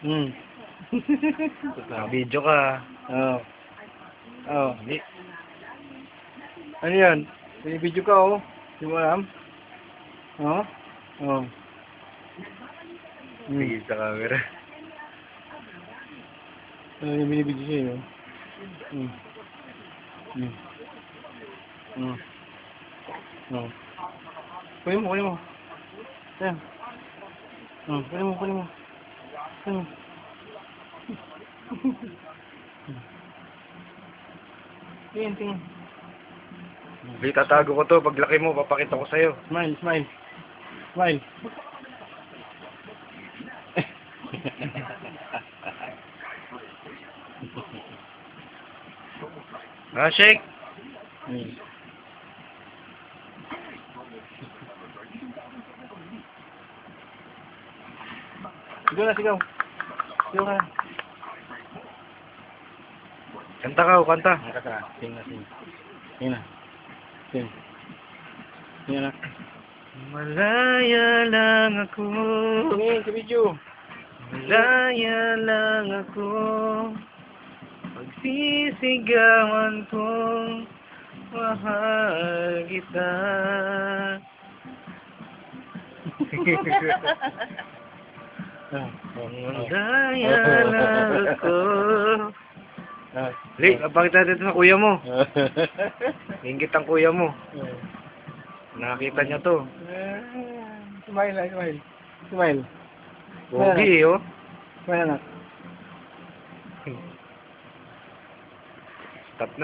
Hmm. Video ka. Oo. Oo. Hindi. Ano yan? Binibidyo ka, oh. Hindi mo alam? Oo? Oo. Sige sa camera. Ano yung binibidyo sa'yo? Hmm. Hmm. Hmm. Hmm. Kunin mo, kunin mo. Ayan. Hmm. Kunin mo, kunin mo. Kunin mo. Tingin, tingin. Hindi, tatago ko to. Paglaki mo, papakita ko sa'yo. Smile, smile. Smile. Ah, shake! Hmm. Sigaw na, sigaw. Sigaw ka. Kanta ka, o kanta. Kanta ka. Sing na, sing. Sing na. Sing. Sing na. Malaya lang ako. Tingin, sa video. Malaya lang ako. Pagsisigawan kong mahal kita. Ah. Malaya lang ako. Ah. Lik, pakita dito sa kuya mo. Ingit ang kuya mo. Nakakita niya to. Smile, smile. Smile. Pogi, oh. Smile, anak. Stop na.